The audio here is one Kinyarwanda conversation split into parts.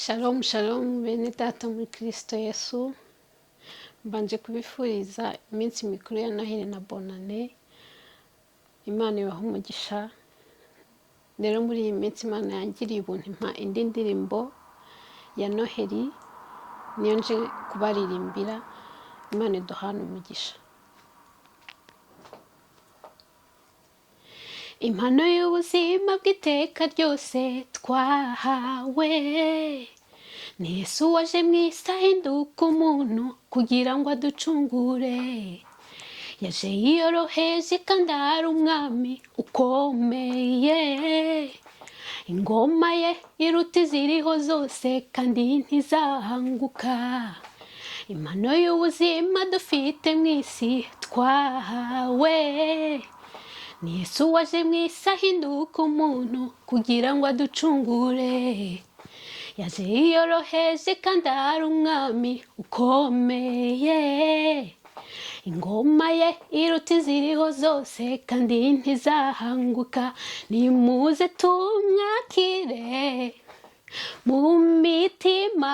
Shalom shalom bene data muri Kristo Yesu, mbanje kubifuriza iminsi mikuru ya Noheli na Bonane. Imana ibahe umugisha. Rero muri iyi minsi Imana yangiriye ubuntu impa indi ndirimbo ya Noheli, niyo nje kubaririmbira. Imana iduhane umugisha. Impano y'ubuzima bw'iteka ryose twahawe ni Yesu waje mu isi ahinduka umuntu kugira ngo aducungure. Yaje yiyoroheje kandi ari umwami ukomeye. Ingoma ye iruta iziriho zose kandi ntizahanguka. Impano y'ubuzima dufite mu isi twahawe ni Yesu waje mu isi ahinduka umuntu kugira ngo aducungure. Yaje yiyoroheje kandi ari umwami ukomeye. Ingoma ye iruta iziriho zose kandi ntizahanguka. Nimuze tumwakire mu mitima,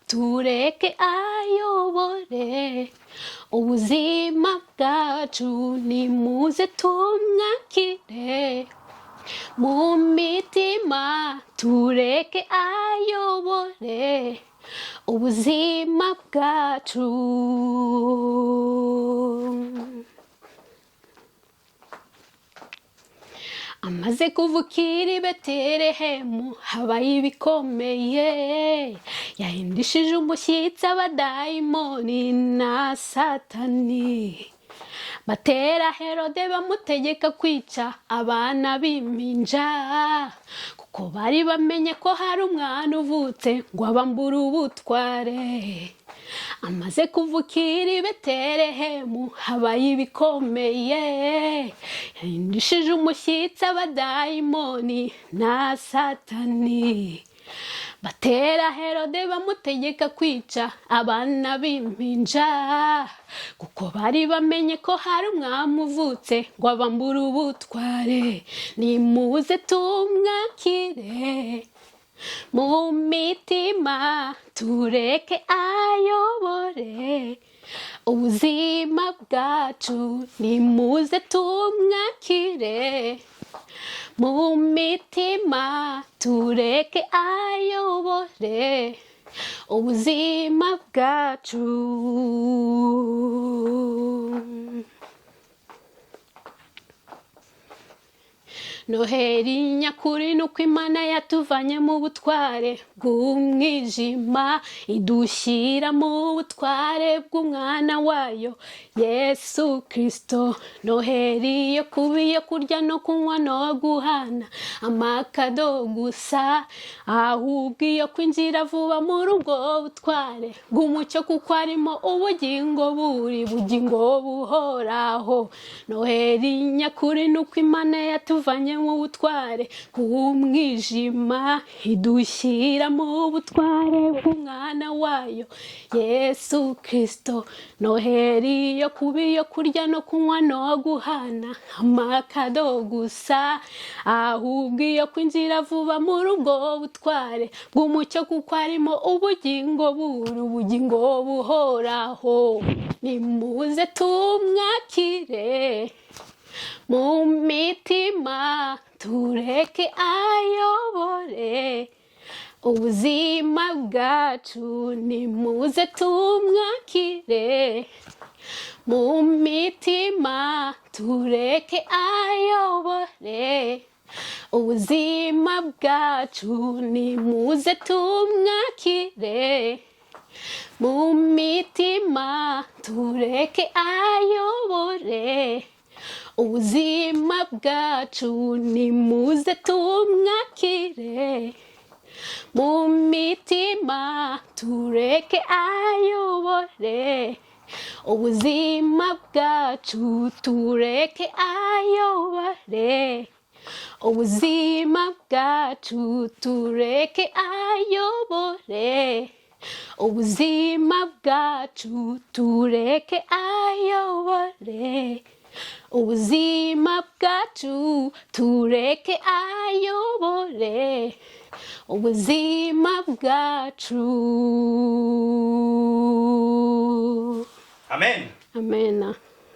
tureke ayobore ubuzima bwacu. Nimuze tumwakire mu mitima, tureke ayobore ubuzima bwacu. Amaze kuvukira i Betelehemu habaye ibikomeye. Yahindishije umushyitsi abadayimoni na Satani. Batera Herode bamutegeka kwica abana b'impinja, kuko bari bamenye ko hari umwana uvutse ngo abambure ubutware. Amaze kuvukira i Betelehemu habaye ibikomeye. Yahindishije umushyitsi abadayimoni na Satani. Batera Herode bamutegeka kwica abana b'impinja, kuko bari bamenye ko hari umwami uvutse ngo abambure ubutware. Nimuze tumwakire mu mitima, tureke ayobore ubuzima bwacu. Nimuze tumwakire mu mitima, tureke ayobore ubuzima bwacu. Noheli nyakuri nuko Imana yatuvanye mu butware bw'umwijima idushyira mu butware bw'umwana wayo Yesu Kristo. Noheli yo kuba iyo kurya no kunywa no guhana amakado gusa, ahubwo iyo kwinjira vuba muri ubwo butware bw'umucyo, kuko arimo ubugingo bugingo buhoraho. Noheli nyakuri nuko Imana yatuvanye mu butware bw'umwijima idushyira mu butware bw'umwana wayo Yesu Kristo. Noheli yo kuba iyo kurya no kunywa no guhana amakado gusa, ahubwo iyo kwinjira vuba muri ubwo butware bw'umucyo, kuko arimo ubugingo bugingo buhoraho. Nimuze tumwakire mu mitima, tureke ayobore ubuzima bwacu. Nimuze tumwakire mu mitima, tureke ayobore ubuzima bwacu. Nimuze tumwakire mu mitima, tureke ayobore ubuzima bwacu. Nimuze tumwakire mu mitima, tureke ayobore ubuzima bwacu. Tureke ayobore ubuzima bwacu, tureke ayobore ubuzima bwacu, tureke ayobore ubuzima bwacu, tureke ayobore ubuzima bwacu. Amen. Amena.